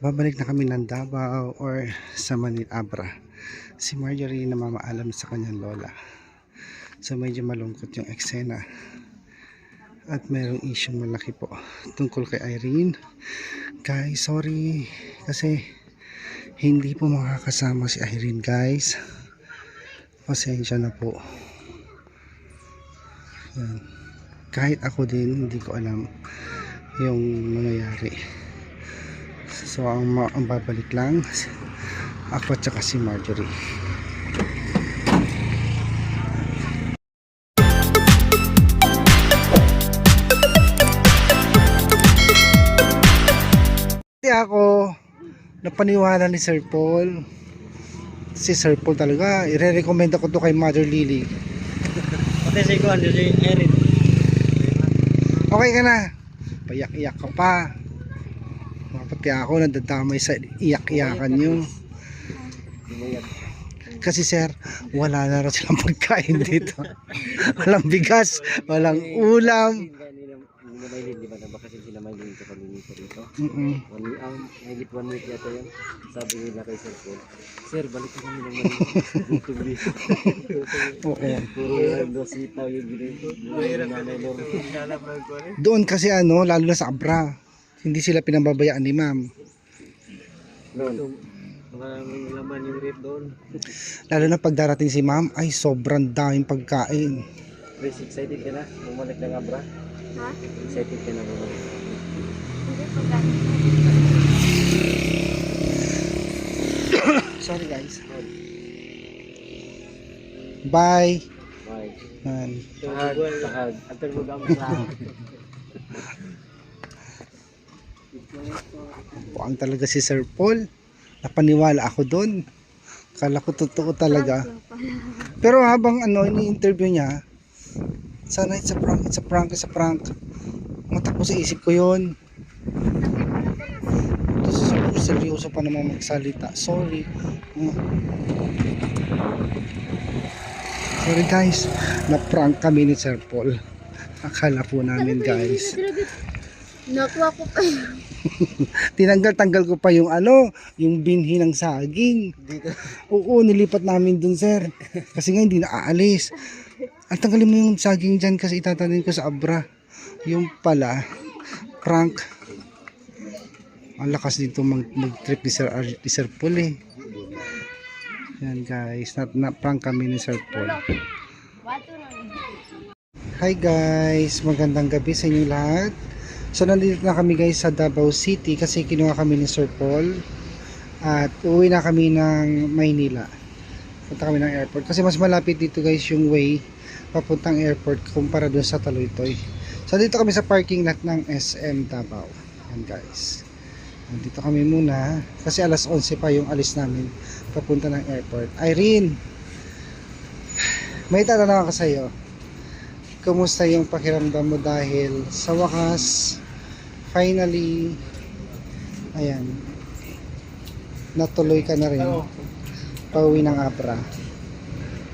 Babalik na kami ng Davao or sa Manila Abra. Si Marjorie na mamaalam sa kanyang lola. So medyo malungkot yung eksena. At merong issue malaki po tungkol kay Irene. Guys, sorry kasi hindi po makakasama si Irene, guys. Pasensya na po. Yan. Kahit ako din hindi ko alam yung mangyayari. So ang babalik lang ako at saka si Marjorie. Ako napaniwala ni Sir Paul. Si Sir Paul talaga i-recommend ako to kay Mother Lily. Pati si Kuan, si Erin. Okay ka na? Payak-iyak ka pa. Pati ako nadadamay sa iyak-iyakan nyo. Kasi sir, wala na raw silang pagkain dito. Walang bigas, walang ulam. Di ba nabakasin sila may lingko sa palinito rito? Ang higit 1 week yata yun. Sabi nila kay Sir Paul, Sir, balik na kami ng dito. Oo. Puro dositaw yung ginito. Doon kasi lalo na sa Abra, hindi sila pinababayaan ni ma'am. Maraming laman yung rip doon. Lalo na pag darating si ma'am, ay sobrang daming pagkain. Chris, excited ka na? Bumalik ng Abra? Ha? Excited ka na bumalik? Hindi po ganun. Sorry guys. Bye. Bye. Man. Sahag. Antar mo gamit. Buang talaga si Sir Paul. Napaniwala ako doon. Kala ko totoo talaga. Pero habang ini-interview niya, sana it's a prank. Matapos sa isip ko yun. Seryoso pa naman magsalita. Sorry. Sorry guys, na-prank kami ni Sir Paul. Akala po namin guys. Nakuha ko pa yun. Tinanggal ko pa yung yung binhi ng saging. Dito. Oo, nilipat namin dun sir. Kasi nga hindi na aalis. Ang tanggalin mo yung saging dyan kasi itatanin ko sa Abra. Yung pala, prank. Ang lakas dito mag-trip ni Sir Paul eh. Yan guys, na-prank kami ni Sir Paul. Hi guys, magandang gabi sa inyo lahat. So nandito na kami guys sa Davao City kasi kinuha kami ni Sir Paul. At uuwi na kami ng Maynila. Punta kami ng airport kasi mas malapit dito guys yung way papuntang airport kumpara doon sa Taloytoy. So dito kami sa parking lot ng SM Davao. Yan guys. Dito kami muna kasi alas 11 pa yung alis namin papunta ng airport. Irene, may tatanong ako sa iyo. Kumusta yung pakiramdam mo dahil sa wakas finally ayan natuloy ka na rin pauwi ng Abra.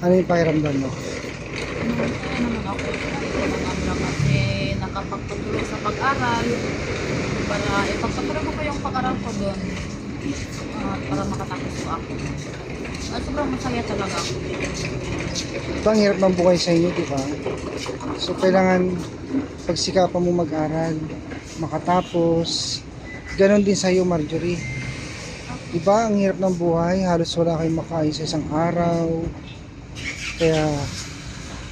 Ano yung pakiramdam mo? Naman ako. Kasi nakapagpatuloy sa pag-aral para ipagpatuloy ko pa yung pag-aral ko doon para makatapos ko ako. At sobrang masaya talaga ako. Ito ang hirap ng buhay sa inyo, di ba? So kailangan pagsikapan mo mag-aral, makatapos. Ganon din sa iyo, Marjorie. Di ba ang hirap ng buhay, halos wala kayong makain sa isang araw. Kaya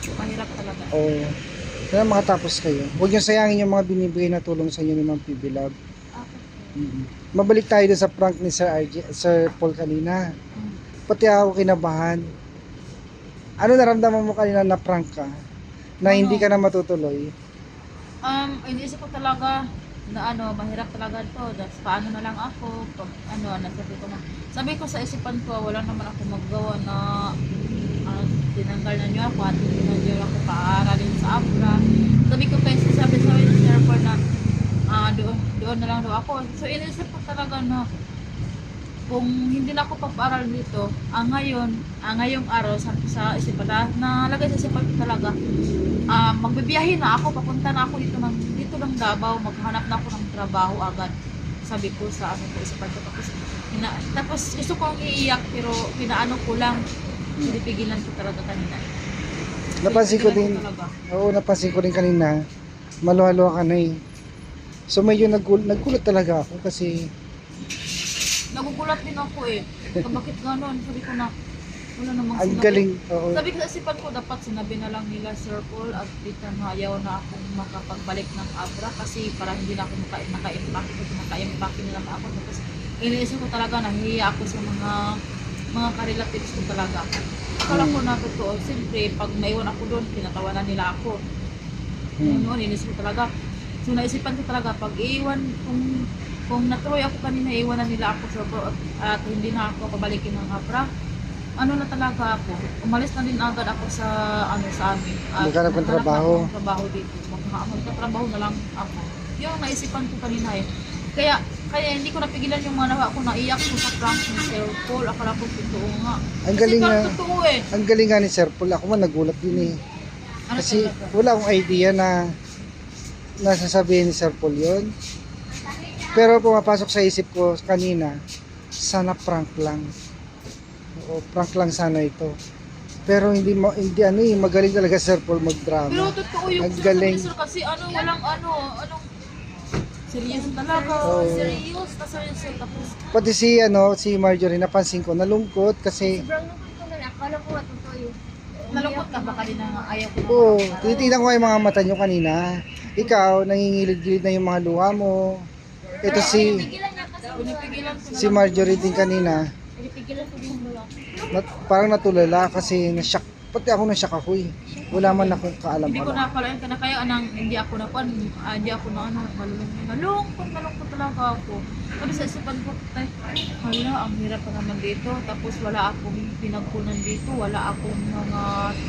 Mahirap talaga. kaya makatapos kayo. Huwag niyo sayangin yung mga binibigay na tulong sa inyo ni Ma'am PB Love. Mabalik tayo doon sa prank ni Sir Paul kanina. Pati ako kinabahan. Ano naramdaman mo kanina na prank ka? Na hindi ka na matutuloy? Iniisip ko talaga na mahirap talaga to. Paano na lang ako pag nasabi ko na. Sabi ko sa isipan ko, wala naman ako magawa na tinanggal na niyo ako at hindi na niyo ako paaralin sa Abra. Sabi ko pa sabi sa Sir Paul na doon na lang daw ako. So iniisip ko talaga na kung hindi na ako papaaral dito, ngayong araw sa isipan na lagay sa isipan ko talaga, magbibiyahe na ako, papunta na ako dito ng Davao, maghanap na ako ng trabaho agad. sabi ko sa ano ko isipan ko tapos gusto kong iiyak pero pinaano ko lang. Pinipigilan ko talaga kanina. Napansin ko din, Pinipigilan talaga. oo, napansin ko din kanina, maluhalo ka na eh. So medyo naggulat talaga ako kasi Nagugulat din ako eh. Bakit gano'n? Sabi ko na wala namang ang sinabi. galing, oo. Sabi ko sa isipan ko, dapat sinabi na lang nila Sir Paul at Tita na ayaw na akong makapagbalik ng Abra kasi para hindi na ako naka-impact nila ako. Tapos iniisip ko talaga, nahihiya ako sa mga ka-relatives ko talaga. Akala ko na totoo. Siyempre, pag naiwan ako doon, pinatawanan nila ako. Noon, iniisip ko talaga. So naisipan ko talaga, pag iiwan, kung natuloy ako kanina, iiwanan nila ako Sir Paul at hindi na ako pabalikin ng Abra. Ano na talaga ako, umalis na din agad ako sa sa amin. Maghanap ng trabaho. Maghanap ng trabaho dito. Magtatrabaho na lang ako. Yung naisipan ko kanina eh. Kaya hindi ko napigilan yung mga nawa ko, naiyak ko sa prank ni Sir Paul. Akala ko totoo nga. Ang galing Kasi nga. totoo eh. Ang galing nga ni Sir Paul. Ako man nagulat din eh. Ano Kasi talaga? wala akong idea na nasasabihin ni Sir Paul yun. Pero pumapasok sa isip ko kanina, sana prank lang. Oo, prank lang sana ito. Pero hindi ano eh, magaling talaga si Sir Paul Pero magdrama. totoo yung Ang galing. Sir kasi walang anong serious talaga. Oo. Serious na serious. Tapos Pati si Marjorie napansin ko nalungkot kasi Sobrang lungkot ko na. Akala ko nga totoo yun. nalungkot ka baka din na ayaw ko na. oo, tinitingnan ko nga yung mga mata nyo kanina. Ikaw, nangingilid-gilid na yung mga luha mo. Ito Pigilan niya kasi. Pinipigilan ko na si Marjorie din kanina. Pinipigilan ko din mo lang. Parang natulala kasi na-shock. Pati ako na-shock ako eh. Wala man akong Hindi ko kaalam-alam. na pala yun, kaya hindi ako na malulungkot talaga ako. Sabi sa isipan ko, hala, ang hirap pa naman dito. Tapos wala akong pinagpunan dito, wala akong mga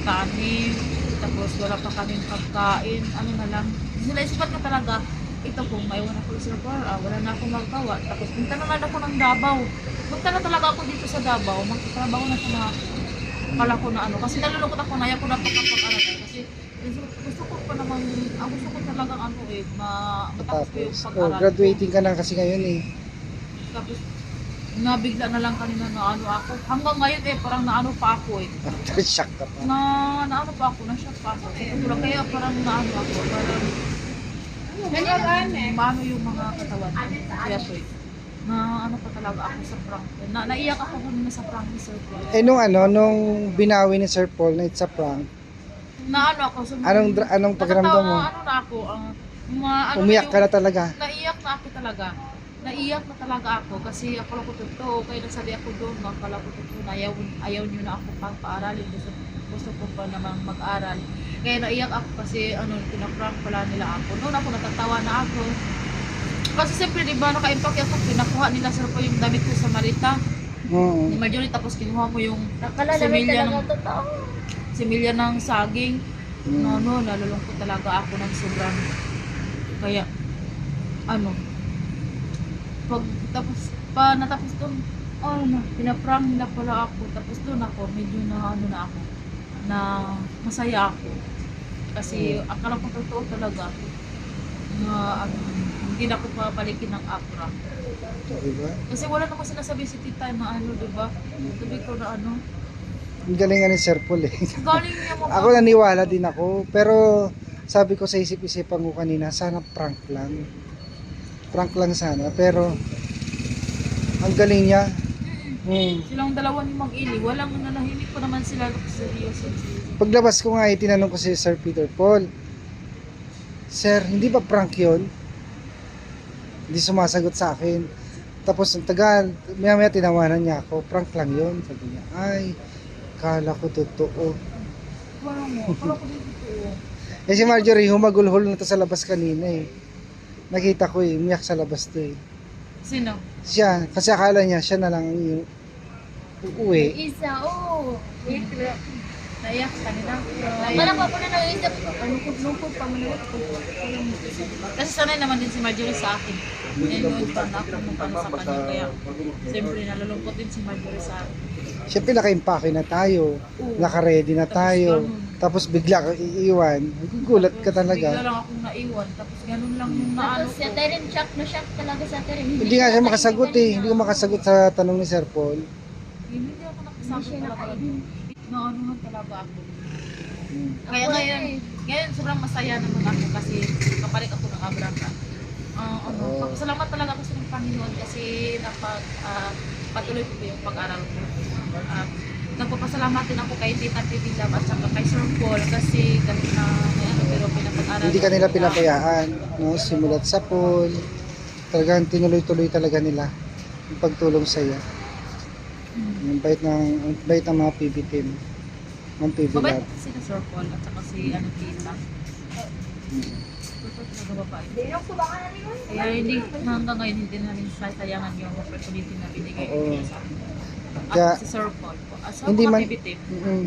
tanim, tapos wala pa kaming pagkain, ano na lang. Sila isipan ko talaga, ito kung maiwan ako sa bar, wala na akong magawa. Tapos punta naman ako ng Davao. Punta na talaga ako dito sa Davao, magtatrabaho na sana ako. Akala ko na kasi nalulungkot ako, naya ko na pagkakapag-aral kasi gusto ko pa naman, gusto ko talaga matapos ko yung Tapos, pag-aral. graduating ka na kasi ngayon eh. Tapos, nabigla na lang kanina na ako. Hanggang ngayon parang naano pa ako After-shock ka pa. naano pa ako, na-shock pa ako. Sa totoo lang, kaya parang naano ako, parang maano yung mga katawan ko. Kaya po na pa talaga ako sa prank. Naiyak ako kanina sa prank ni Sir Paul. Nung binawi ni Sir Paul na it's a prank, Naano ako. anong pakiramdam mo? Ano na ako, Umiyak ka na talaga. Naiyak na ako talaga. Naiyak na talaga ako kasi akala ko totoo. Kaya nagsabi ako doon, akala ko totoo na ayaw nyo na ako paaralin. Gusto ko pa namang mag-aral. Kaya naiyak ako kasi pinaprank pala nila ako. Noon ako natatawa na ako. Kasi siyempre, di ba, naka-impact ako, pinakuha nila Sir Paul yung damit ko sa Marita. Oo. Ni Marjorie, tapos kinuha mo yung Akala namin similya talaga ng, totoo. similya ng saging. Mm. Nalulungkot talaga ako ng sobrang. Kaya, natapos doon, pinaprank nila pala ako. Tapos doon ako, medyo na ako, na masaya ako. Kasi akala ko totoo talaga na hindi na ako papalikin ng Abra. Diba? Kasi wala naman sinasabi si tita na diba? Sabi ko na Ang galing nga ni Sir Paul eh. galing niya mo. Ako naniwala din ako, pero sabi ko sa isip-isipan ko kanina, sana prank lang. Prank lang sana, pero ang galing niya. Silang dalawa ni Mag-ili, walang nanahimik pa naman sila seryoso. Paglabas ko nga, tinanong ko si Sir Peter Paul, Sir, hindi ba prank yun? Hindi sumasagot sa akin. Tapos ang tagal, maya tinawanan niya ako, prank lang yun. Sabi niya, ay, kala ko totoo. Kala ko din totoo. Eh si Marjorie, humagulhol na to sa labas kanina eh. Nakita ko eh, umiyak sa labas to eh. Sino? Siya, kasi akala niya, siya na lang yung uuwi. Isa, oo. Naiyak kanina. Parang ako na naisip. Lungkot pa man ako. Kasi sanay naman din si Marjorie sa akin. Noon pa na ako sa kanya. Kaya siyempre nalulungkot din si Marjorie sa akin. Siyempre naka-impake na tayo, naka-ready na tayo. Tapos, Tapos bigla ka iiwan. Gugulat ka Bigla talaga. lang akong naiwan. Tapos ganun lang yung naano Tapos ko. si Teren, shock na shock talaga sa Teren. Hindi nga siya makasagot eh. Hindi ko makasagot sa tanong ni Sir Paul. Hindi ako nakasagot talaga. Naano nga talaga ako. Hmm. Kaya ngayon sobrang masaya naman ako kasi kapalik ako ng Abraham. Salamat talaga ako sa ng Panginoon kasi patuloy ko yung pag-aral ko. Nagpapasalamat din ako kay Tita Pipi Love at saka kay Sir Paul kasi kahit na may ano pero pinapag-aral Hindi ko kanila sila. pinapayaan. No? Simulat sa Paul. Talagang tinuloy-tuloy talaga nila yung pagtulong sa iyo. Yung bait ng mga PB team. Ng PB Mabait Lab. si Sir Paul at saka si Tita. Babae. Kaya hindi hanggang ngayon hindi namin sasayangan yung opportunity na binigay Oo. niya sa amin. At Kaya, si Sir Paul po. As hindi mga man- PB team.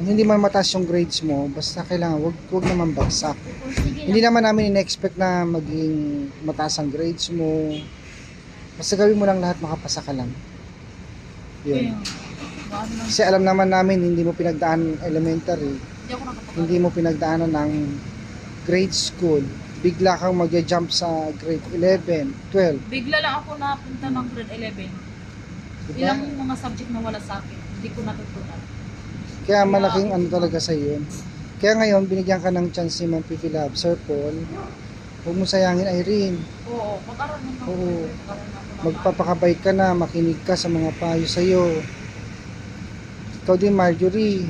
hindi man mataas yung grades mo, basta kailangan wag naman bagsak. Sige Hindi naman namin in-expect na maging mataas ang grades mo. Basta gawin mo lang lahat, makapasa ka lang. Kaya, Yun. ano lang, Kasi alam naman namin, hindi mo pinagdaan elementary, hindi ako nakapag hindi mo pinagdaanan ng grade school. Bigla kang mag-jump sa grade 11, 12. Bigla lang ako napunta ng grade 11. Diba? Ilang mga subject na wala sa akin. Hindi ko natutunan. Kaya malaking ano talaga sa yun. Kaya ngayon, binigyan ka ng chance ni Ma'am Pipi Love, Sir Paul. Huwag mo sayangin, Irene. Oo, mag-aral naman ako. Oo. Mag-aral na ako ng Magpapakabay ka na, makinig ka sa mga payo sa'yo. Ikaw din, Marjorie.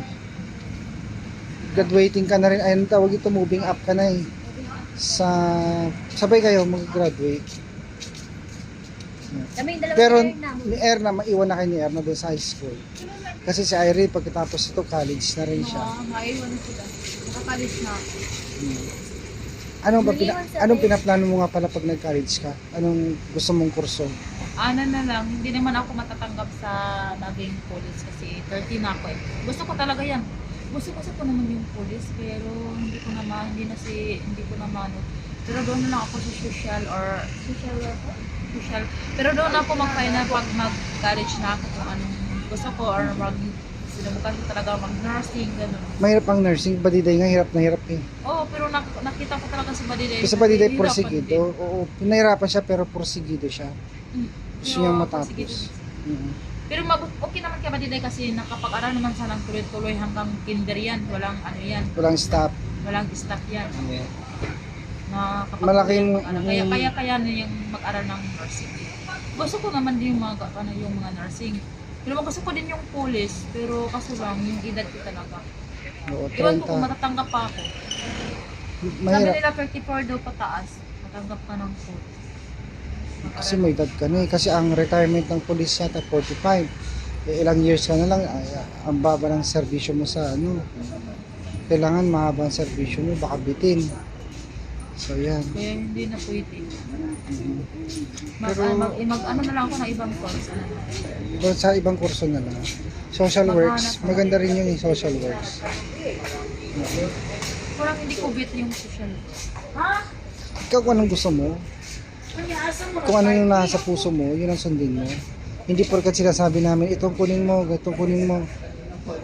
Graduating ka na rin. Ayun tawag ito, moving up ka na eh. Sabay kayo mag-graduate. Kami dalawa Pero Teren na. ni Erna, maiwan na kayo ni Erna doon sa high school. Kasi si Irene, pagkatapos ito, college na rin siya. maiwan sila. Nakapalis na. Anong pinaplano mo nga pala pag nag-college ka? Anong gusto mong kurso? Ano na lang, hindi naman ako matatanggap sa naging police kasi 30 na ako eh. Gusto ko talaga yan. Gusto ko naman yung police pero hindi ko naman. Pero doon na lang ako sa social or Social worker. social. Pero doon ako mag-final pag mag-college na ako kung anong gusto ko or sinubukan ko talaga mag-nursing, gano'n. Mahirap ang nursing, Badiday nga, hirap na hirap eh. Oo, pero nakita ko talaga si Badiday. Kasi Badiday Nahihirapan porsigido. din. Oo, pinahirapan siya pero porsigido siya. Gusto Pero, niyang sige, matapos. Pero okay naman kay Badiday kasi nakapag-aral naman siya ng tuloy-tuloy hanggang kinder yan. Walang ano yan, Walang stop. walang stop yan. Na kapag Malaking- kaya na yung mag-aral ng nursing. Gusto ko naman din yung mga nursing. Pero gusto ko din yung police, pero kaso lang yung edad ko talaga. Oo, Iwan ko kung 30. matatanggap pa ako. Sabi Mahirap. nila 34 daw pataas, matanggap ka ng police. Kasi may edad ka na eh. Kasi ang retirement ng police yata 45. Ilang years ka na lang, ang baba ng serbisyo mo sa ano. Kailangan mahaba ang serbisyo mo, baka bitin. So yan. Kaya hindi na pwede. Pero- Ano na lang ako ng ibang course. Doon sa ibang kurso na lang. Social works, maganda rin yung social works. Parang hindi ko bet yung social. Ikaw kung anong gusto mo, kung ano yung nasa puso mo, yun ang sundin mo. Hindi porkat sinasabi namin, itong kunin mo, itong kunin mo.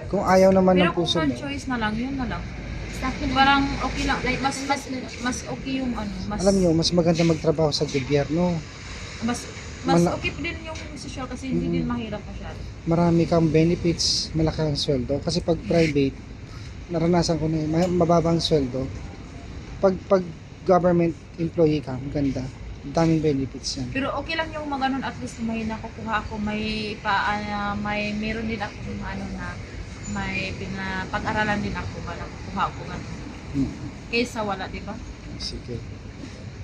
Kung ayaw naman Pero ng kung puso mo. choice na lang, yun na lang. Sa akin Parang okay lang, like mas okay yung ano, mas Alam nyo, mas maganda magtrabaho sa gobyerno. mas okay din yung social kasi hindi din mahirap masyado. Marami kang benefits, malaki ang sweldo. Kasi pag private, naranasan ko na yun, mababang sweldo. Pag government employee ka, maganda. Daming benefits yan. Pero okay lang yung maganon at least may nakukuha ako, may meron din ako ng ano na may pinapag-aralan din ako ba nakukuha ako ganun. Kaysa wala, di ba? Sige.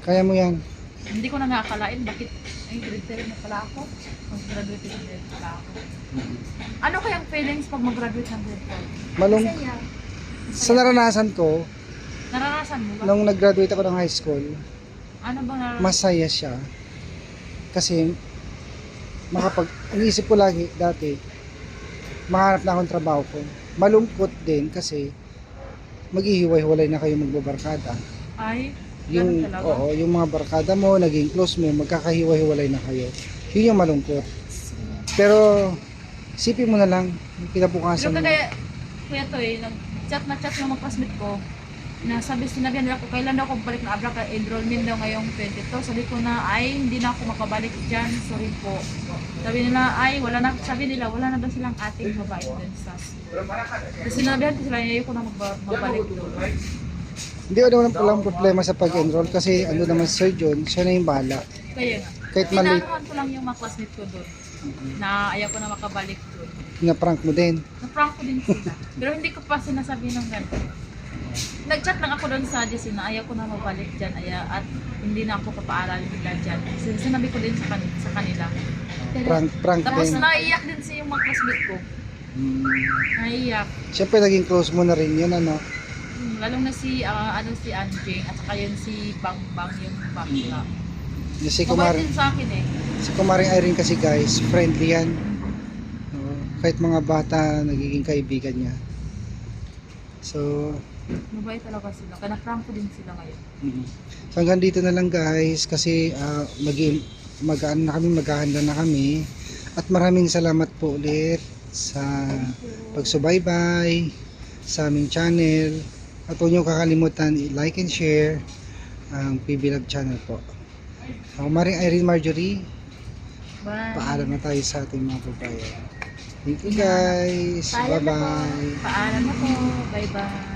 Kaya mo yan. Hindi ko na nakakalain bakit ay grade 7 na pala ako. Mag-graduate ng grade pala ako. Ano kayang feelings pag mag-graduate ng grade 4? Malung saya. sa naranasan ko, Naranasan mo ba? nung nag-graduate ako ng high school, Ano ba naranasan? masaya siya. Kasi, iniisip ko lagi, dati, makahanap na akong trabaho ko. Malungkot din kasi, maghihiwa-hiwalay na kayo magbabarkada. Ay, ganun talaga. Yung mga barkada mo, naging close mo, magkakahiwa-hiwalay na kayo. Yun yung malungkot. Pero, isipin mo na lang, yung Pero kinabukasan mo. kaya to eh, nag-chat na chat yung mga classmate ko. Na sinabihan nila ko, kailan daw ako balik na abra, enrollment daw ngayong 22. Sabi ko na, ay, hindi na ako makabalik dyan, sorry po. Sabi nila, ay, wala na daw silang ating babae dun sa. Kasi sinabihan ko sila, ayaw ko na magbalik doon. Hindi ko naman palang problema sa pag-enroll kasi ano naman Sir John, siya na yung bahala. Kaya nga. Kahit mali, Pinanahan ko lang yung mga classmate ko doon. Na ayaw ko na makabalik doon. na-prank mo din. Na-prank ko din sila. Pero hindi ko pa sinasabi ng gano'n. Nag-chat lang ako doon sa GC na ayaw ko na mabalik dyan at hindi na ako papaaral nila dyan. Sinabi ko din sa kanila. Pero, Prank tapos din. naiyak din sa yung mga classmate ko. Naiyak. Siyempre naging close mo na rin yun, ano? Lalong na si Anjing at saka yun si Bangbang yung bakla. Si Mabait Kumaring, din sa akin eh. si Kumaring Irene kasi guys, friendly yan. Oo, kahit mga bata, nagiging kaibigan niya. So, Mabait talaga sila. Kaya na-prank ko din sila ngayon. so hanggang dito na lang guys kasi maghahanda na kami at maraming salamat po ulit sa pagsubaybay sa aming channel at huwag niyo kakalimutan i-like and share ang PB Love channel po. Maring Irene Marjorie, Bye. paalam na tayo sa ating mga babayan. Thank you guys. Paalam na po. Bye-bye. Paalam na po. Bye-bye.